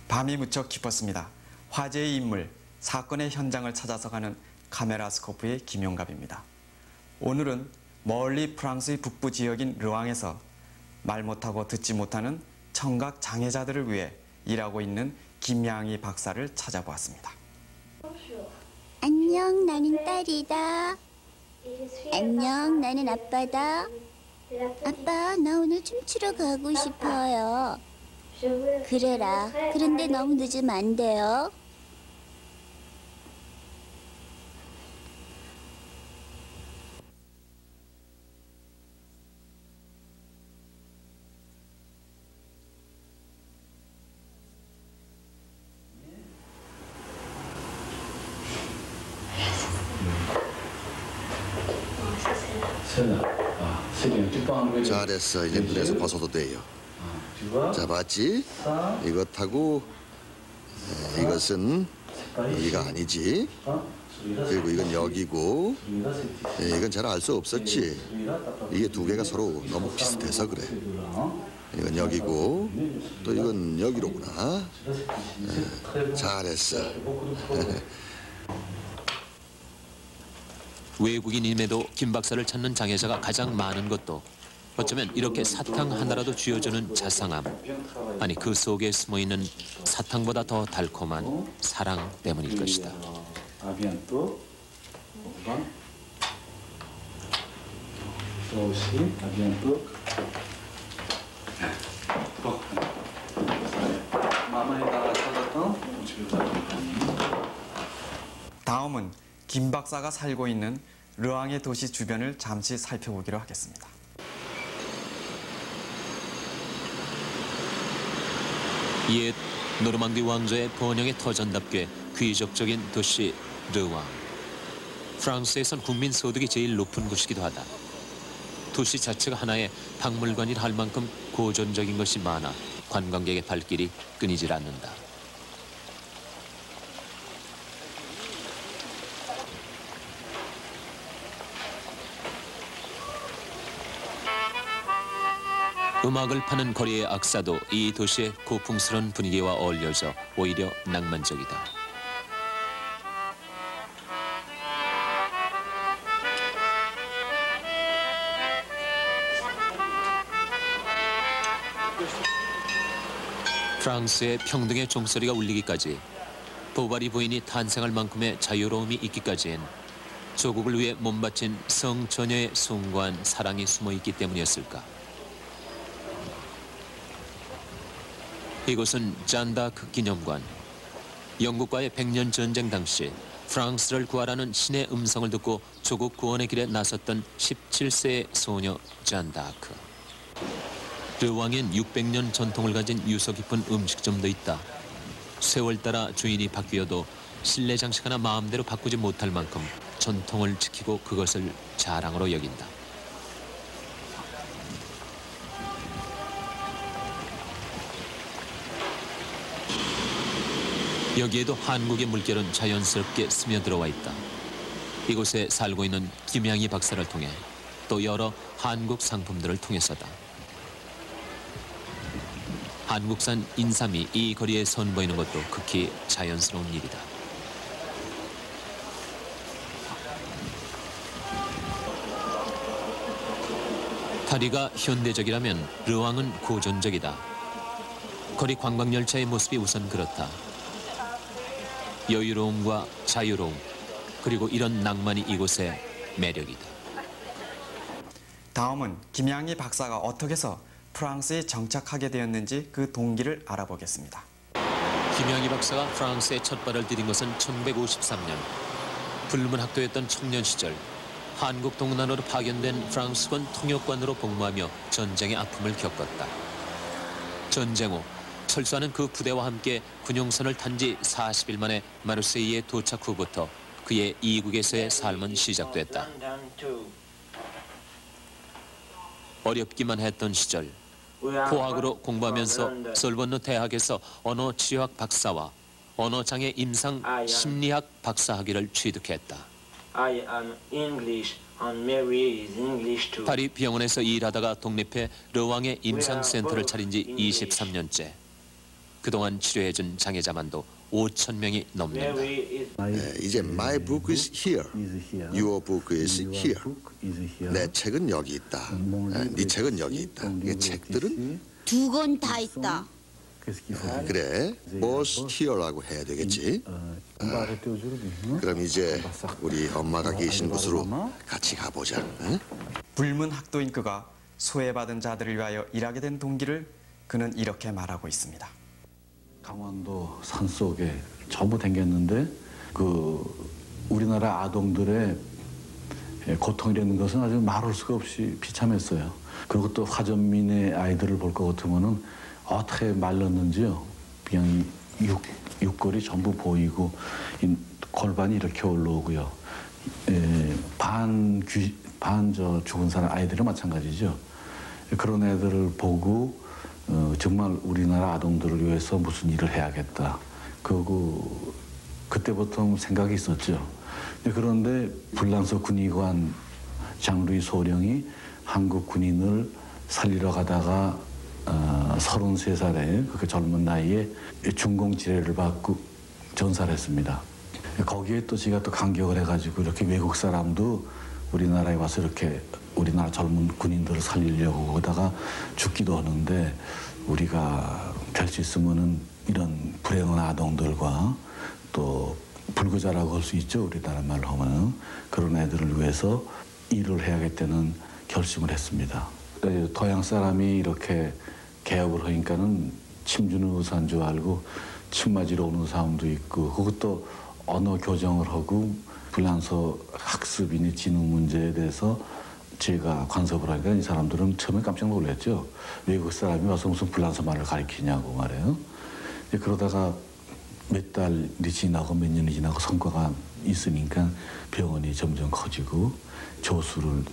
밤이 무척 깊었습니다. 화재의 인물, 사건의 현장을 찾아서 가는 카메라 스코프의 김용갑입니다. 오늘은 멀리 프랑스의 북부 지역인 르왕에서 말 못하고 듣지 못하는 청각 장애자들을 위해 일하고 있는 김양희 박사를 찾아보았습니다. 안녕, 나는 딸이다. 안녕, 나는 아빠다. 아빠, 나 오늘 춤추러 가고 싶어요. 그래라. 그런데 너무 늦으면 안 돼요. 잘했어. 이제 눈에서 벗어도 돼요. 자, 봤지? 이것하고 이것은 여기가 아니지. 그리고 이건 여기고 이건 잘 알 수 없었지. 이게 두 개가 서로 너무 비슷해서 그래. 이건 여기고 또 이건 여기로구나. 잘했어. 외국인임에도 김 박사를 찾는 장애자가 가장 많은 것도 어쩌면 이렇게 사탕 하나라도 쥐어주는 자상함, 아니 그 속에 숨어있는 사탕보다 더 달콤한 사랑 때문일 것이다. 다음은 김 박사가 살고 있는 르왕의 도시 주변을 잠시 살펴보기로 하겠습니다. 옛 노르망디 왕조의 번영의 터전답게 귀족적인 도시 르왕. 프랑스에선 국민 소득이 제일 높은 곳이기도 하다. 도시 자체가 하나의 박물관이라 할 만큼 고전적인 것이 많아 관광객의 발길이 끊이질 않는다. 음악을 파는 거리의 악사도 이 도시의 고풍스러운 분위기와 어울려져 오히려 낭만적이다. 프랑스의 평등의 종소리가 울리기까지, 보바리 부인이 탄생할 만큼의 자유로움이 있기까지엔 조국을 위해 몸바친 성처녀의 숭고한 사랑이 숨어있기 때문이었을까. 이곳은 잔다크 기념관. 영국과의 100년 전쟁 당시 프랑스를 구하라는 신의 음성을 듣고 조국 구원의 길에 나섰던 17세의 소녀 잔다크. 르왕엔 600년 전통을 가진 유서 깊은 음식점도 있다. 세월 따라 주인이 바뀌어도 실내 장식 하나 마음대로 바꾸지 못할 만큼 전통을 지키고 그것을 자랑으로 여긴다. 여기에도 한국의 물결은 자연스럽게 스며들어와 있다. 이곳에 살고 있는 김양희 박사를 통해 또 여러 한국 상품들을 통해서다. 한국산 인삼이 이 거리에 선보이는 것도 극히 자연스러운 일이다. 파리가 현대적이라면 르왕은 고전적이다. 거리 관광열차의 모습이 우선 그렇다. 여유로움과 자유로움, 그리고 이런 낭만이 이곳의 매력이다. 다음은 김양희 박사가 어떻게 해서 프랑스에 정착하게 되었는지 그 동기를 알아보겠습니다. 김양희 박사가 프랑스에 첫 발을 디딘 것은 1953년. 불문학도였던 청년 시절, 한국 동남아로 파견된 프랑스군 통역관으로 복무하며 전쟁의 아픔을 겪었다. 전쟁 후 철수하는 그 부대와 함께 군용선을 탄 지 40일 만에 마르세이에 도착 후부터 그의 이국에서의 삶은 시작됐다. 어렵기만 했던 시절, 포학으로 공부하면서 솔본느 대학에서 언어 치유학 박사와 언어장애 임상 심리학 박사학위를 취득했다. 파리 병원에서 일하다가 독립해 르왕의 임상센터를 차린 지 23년째. 그동안 치료해준 장애자만도 5,000명이 넘는다. 이제 My book is here. Your book is here. 내 책은 여기 있다. 네 책은 여기 있다. 이 책들은 2권 다 있다. 그래. was here라고 해야 되겠지. 그럼 이제 우리 엄마가 계신 곳으로 같이 가보자. 응? 불문 학도인 그가 소외받은 자들을 위하여 일하게 된 동기를 그는 이렇게 말하고 있습니다. 강원도 산속에 전부 댕겼는데 그 우리나라 아동들의 고통이라는 것은 아주 말할 수가 없이 비참했어요. 그리고 또 화전민의 아이들을 볼 것 같으면은 어떻게 말랐는지요. 그냥 육골이 전부 보이고 골반이 이렇게 올라오고요. 죽은 사람 아이들은 마찬가지죠. 그런 애들을 보고 정말 우리나라 아동들을 위해서 무슨 일을 해야겠다. 그때부터 생각이 있었죠. 그런데 불란서 군의관 장루이 소령이 한국 군인을 살리러 가다가 33살에 그 젊은 나이에 중공지뢰를 받고 전사를 했습니다. 거기에 또 제가 또 감격을 해가지고 이렇게 외국 사람도 우리나라에 와서 이렇게 우리나라 젊은 군인들을 살리려고 하다가 죽기도 하는데 우리가 될 수 있으면은 이런 불행한 아동들과 또 불구자라고 할 수 있죠. 우리나라 말로 하면은 그런 애들을 위해서 일을 해야겠다는 결심을 했습니다. 동양 사람이 이렇게 개업을 하니까는 침 주는 의사인 줄 알고 침 맞으러 오는 사람도 있고 그것도 언어 교정을 하고 불란서 학습이니 지능 문제에 대해서 제가 간섭을 하니까 이 사람들은 처음에 깜짝 놀랐죠. 외국 사람이 와서 무슨 불란서 말을 가르치냐고 말해요. 그러다가 몇 달이 지나고 몇 년이 지나고 성과가 있으니까 병원이 점점 커지고 조수를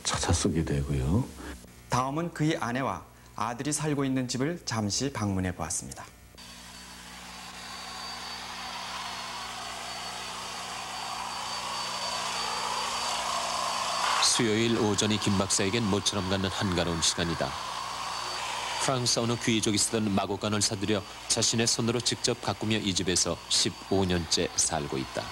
찾아 쓰게 되고요. 다음은 그의 아내와 아들이 살고 있는 집을 잠시 방문해 보았습니다. 수요일 오전이 김 박사에겐 모처럼 갖는 한가로운 시간이다. 프랑스 어느 귀족이 쓰던 마곡간을 사들여 자신의 손으로 직접 가꾸며 이 집에서 15년째 살고 있다.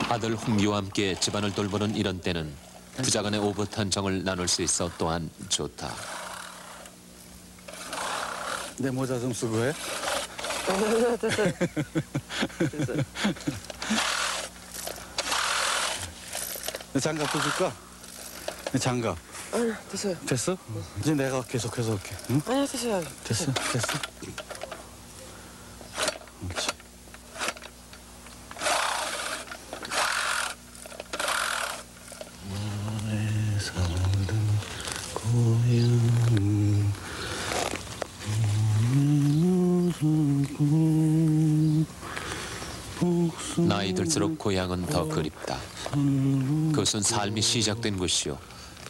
아들 홍기와 함께 집안을 돌보는 이런 때는 부자간의 오붓한 정을 나눌 수 있어 또한 좋다. 내 모자 좀 쓰고 해. 내 장갑도 줄까? 내 장갑. 아니, 됐어요. 됐어? 이제 내가 계속해서 할게. 응? 아니, 됐어요. 됐어? 됐어? 그렇지. 나이 들수록 고향은 더 그립다. 그것은 삶이 시작된 곳이요.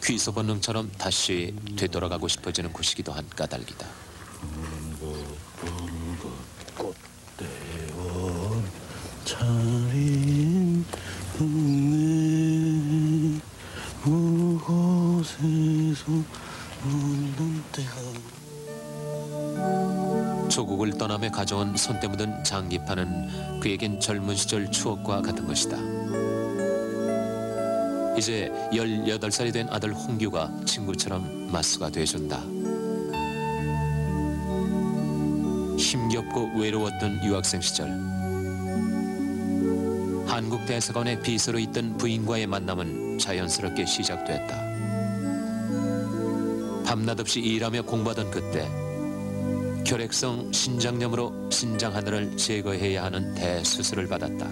귀소 본능처럼 다시 되돌아가고 싶어지는 곳이기도 한 까닭이다. 꽃대원 차린 동네 무곳에서 웃는 때가 조국을 떠나며 가져온 손때 묻은 장기파는 그에겐 젊은 시절 추억과 같은 것이다. 이제 18살이 된 아들 홍규가 친구처럼 맞수가 돼준다. 힘겹고 외로웠던 유학생 시절. 한국 대사관의 비서로 있던 부인과의 만남은 자연스럽게 시작됐다. 밤낮 없이 일하며 공부하던 그때 결핵성 신장염으로 신장 하나를 제거해야 하는 대수술을 받았다.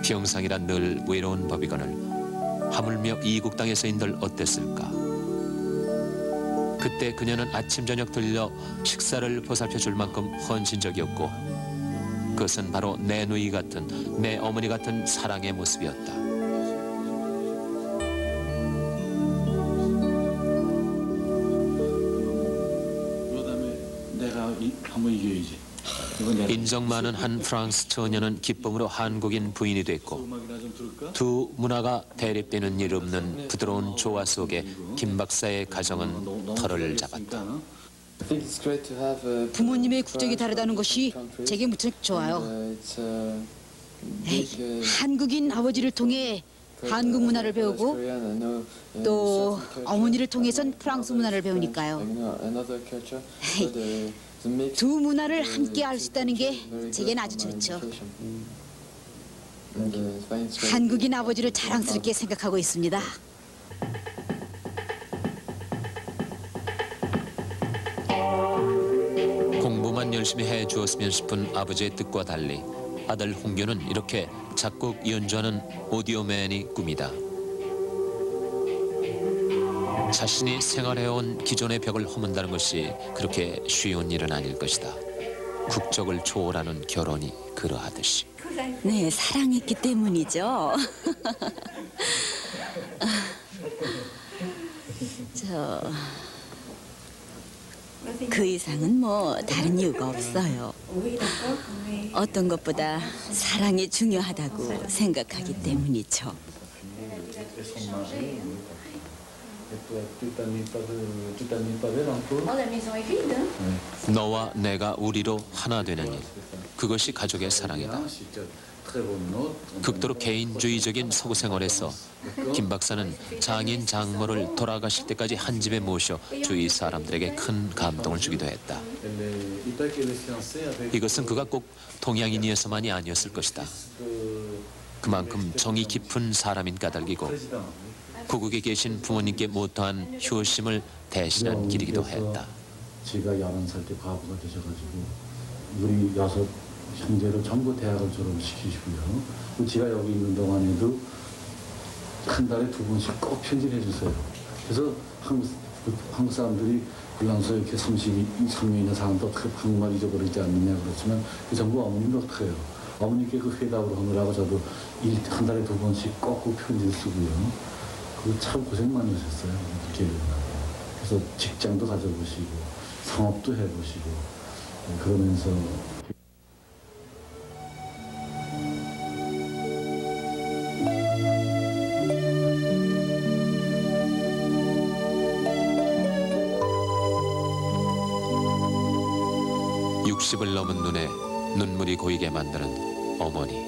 병상이란 늘 외로운 법이거늘 하물며 이국 땅에서인들 어땠을까. 그때 그녀는 아침 저녁 들려 식사를 보살펴 줄 만큼 헌신적이었고 그것은 바로 내 누이 같은 내 어머니 같은 사랑의 모습이었다. 그다음에 내가 한번 이겨야지. 인정 많은 한 프랑스 처녀는 기쁨으로 한국인 부인이 됐고 두 문화가 대립되는 일 없는 부드러운 조화 속에 김 박사의 가정은 터를 잡았다. 부모님의 국적이 다르다는 것이 제게 무척 좋아요. 한국인 아버지를 통해 한국 문화를 배우고 또 어머니를 통해선 프랑스 문화를 배우니까요. 두 문화를 함께 알 수 있다는 게 제겐 아주 좋죠. 한국인 아버지를 자랑스럽게 생각하고 있습니다. 공부만 열심히 해주었으면 싶은 아버지의 뜻과 달리 아들 홍규는 이렇게 작곡 연주하는 오디오맨이 꿈이다. 자신이 생활해온 기존의 벽을 허문다는 것이 그렇게 쉬운 일은 아닐 것이다. 국적을 초월하는 결혼이 그러하듯이. 네, 사랑했기 때문이죠. 그 이상은 뭐 다른 이유가 없어요. 어떤 것보다 사랑이 중요하다고 생각하기 때문이죠. 너와 내가 우리로 하나 되는 일, 그것이 가족의 사랑이다. 극도로 개인주의적인 서구 생활에서 김 박사는 장인 장모를 돌아가실 때까지 한 집에 모셔 주위 사람들에게 큰 감동을 주기도 했다. 이것은 그가 꼭 동양인이어서만이 아니었을 것이다. 그만큼 정이 깊은 사람인 까닭이고 고국에 계신 부모님께 못다한 효심을 대신한 길이기도 했다. 제가 11살 때 과부가 되셔가지고 우리 6 형제를 전부 대학을 졸업시키시고요. 제가 여기 있는 동안에도 한 달에 2번씩 꼭 편지를 해주세요. 그래서 한국 사람들이 불란서 이렇게 33년이나 사는데 어떻게 한국말 잊어버리지 않느냐 그렇지만 그 전부 어머님도 어떻게 해요. 어머니께 그 회답을 하느라고 저도 한 달에 2번씩 꼭 편지를 쓰고요. 그거 참 고생 많이 하셨어요. 그래서 직장도 가져보시고 상업도 해보시고 그러면서 을 넘은 눈에 눈물이 고이게 만드는 어머니.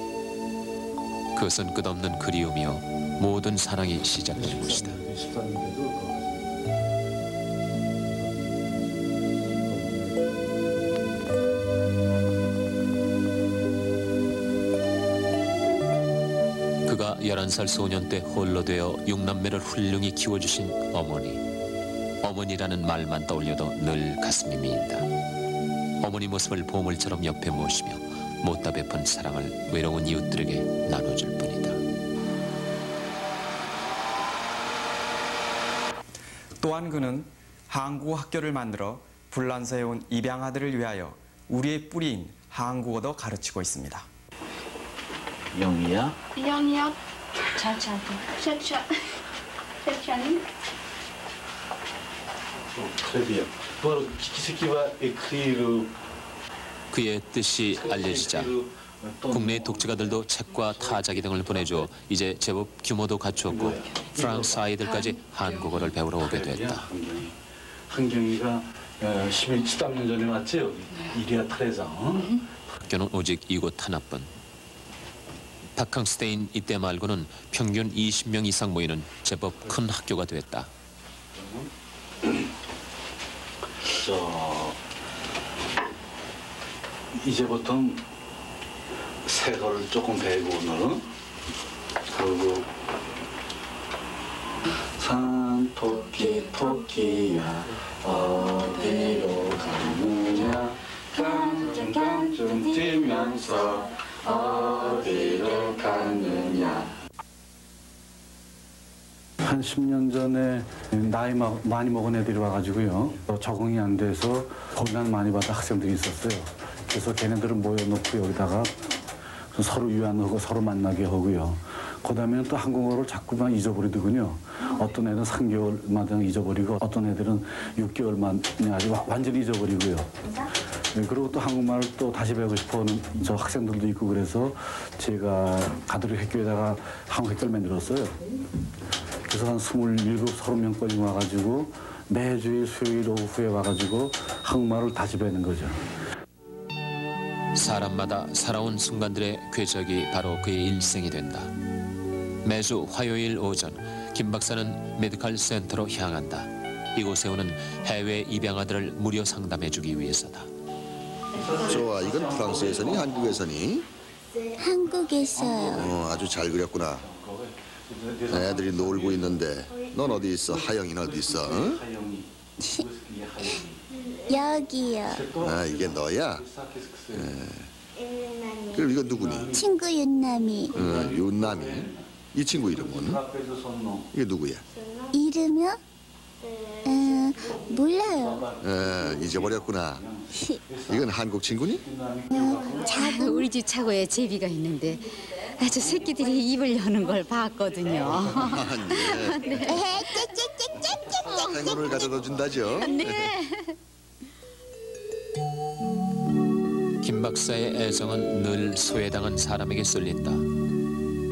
그것은 끝없는 그리움이요 모든 사랑이 시작되는 것이다. 그가 11살 소년 때 홀로 되어 6남매를 훌륭히 키워주신 어머니. 어머니라는 말만 떠올려도 늘 가슴이 미인다. 어머니 모습을 보물처럼 옆에 모시며 못다 베푼 사랑을 외로운 이웃들에게 나눠줄 뿐이다. 또한 그는 한국어 학교를 만들어 불란서에 온 입양아들을 위하여 우리의 뿌리인 한국어도 가르치고 있습니다. 영희야? 영희야. 차차도. 차차. 차차니? 그의 뜻이 알려지자 국내 독자가들도 책과 타자기 등을 보내줘 이제 제법 규모도 갖추었고 프랑스 아이들까지 한국어를 배우러 오게 됐다. 한경이가 13년 전에 왔지 여기 이리아 트레장. 학교는 오직 이곳 하나뿐. 바캉스테인 이때 말고는 평균 20명 이상 모이는 제법 큰 학교가 됐다. 이제부터 세거를 조금 배고 오늘은 그리고 산토끼 토끼야 어디로 가느냐 깡충깡충 뛰면서 어디로 가느냐. 한 10년 전에 나이 많이 먹은 애들이 와가지고요. 적응이 안 돼서 고난 많이 받은 학생들이 있었어요. 그래서 걔네들을 모여놓고 여기다가 서로 유한하고 서로 만나게 하고요. 그 다음에는 또 한국어를 자꾸만 잊어버리더군요. 어떤 애들은 3개월마다 잊어버리고 어떤 애들은 6개월만에 아주 완전히 잊어버리고요. 그리고 또 한국말을 또 다시 배우고 싶어하는 저 학생들도 있고 그래서 제가 가톨릭 학교에다가 한국 학교를 만들었어요. 그래서 한 27, 30명까지 와가지고 매주일 수요일 오후에 와가지고 한국말을 다시 배우는 거죠. 사람마다 살아온 순간들의 궤적이 바로 그의 일생이 된다. 매주 화요일 오전 김 박사는 메디컬 센터로 향한다. 이곳에 오는 해외 입양아들을 무료 상담해주기 위해서다. 좋아, 이건 프랑스에서니 한국에서니? 한국에서요. 아주 잘 그렸구나. 애들이 놀고 있는데 넌 어디 있어? 하영이는 어디 있어? 응? 여기요. 아, 이게 너야? 그럼 이거 누구니? 친구 윤남이. 윤남이. 이 친구 이름은? 이게 누구야? 이름이요? 몰라요. 잊어버렸구나. 이건 한국 친구니? 우리 집 차고에 제비가 있는데 저 새끼들이 입을 여는 걸 봤거든요. 네. 행운을 가져다 준다죠? 네. 김 박사의 애정은 늘 소외당한 사람에게 쏠린다.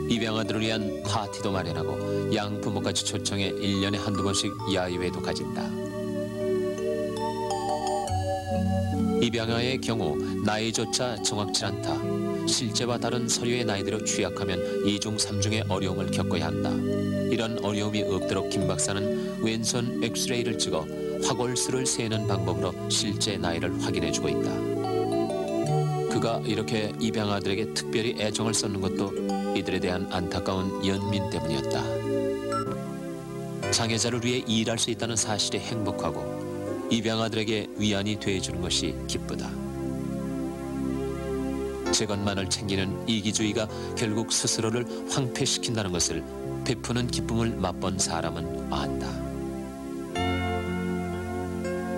입양아들을 위한 파티도 마련하고 양부모까지 초청해 1년에 한두 번씩 야유회도 가진다. 입양아의 경우 나이조차 정확치 않다. 실제와 다른 서류의 나이대로 취약하면 2중, 3중의 어려움을 겪어야 한다. 이런 어려움이 없도록 김 박사는 왼손 엑스레이를 찍어 화골수를 세는 방법으로 실제 나이를 확인해주고 있다. 그가 이렇게 입양아들에게 특별히 애정을 쏟는 것도 이들에 대한 안타까운 연민 때문이었다. 장애자를 위해 일할 수 있다는 사실에 행복하고 입양아들에게 위안이 되어주는 것이 기쁘다. 제 것만을 챙기는 이기주의가 결국 스스로를 황폐시킨다는 것을 베푸는 기쁨을 맛본 사람은 안다.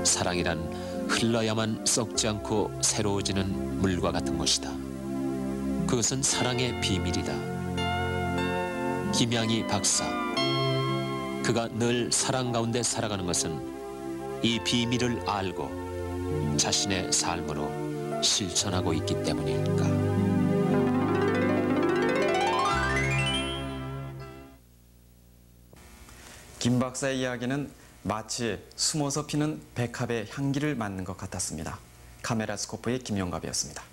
사랑이란 흘러야만 썩지 않고 새로워지는 물과 같은 것이다. 그것은 사랑의 비밀이다. 김양희 박사. 그가 늘 사랑 가운데 살아가는 것은 이 비밀을 알고 자신의 삶으로 실천하고 있기 때문일까. 김 박사의 이야기는 마치 숨어서 피는 백합의 향기를 맡는 것 같았습니다. 카메라 스코프의 김영갑이었습니다.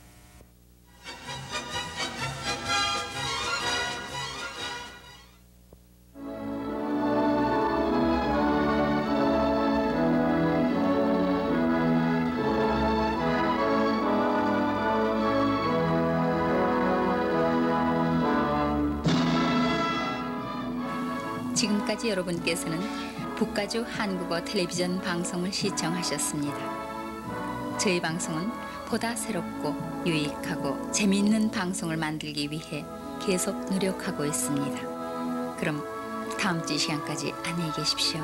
지금까지 여러분께서는 북가주 한국어 텔레비전 방송을 시청하셨습니다. 저희 방송은 보다 새롭고 유익하고 재미있는 방송을 만들기 위해 계속 노력하고 있습니다. 그럼 다음 주 이 시간까지 안녕히 계십시오.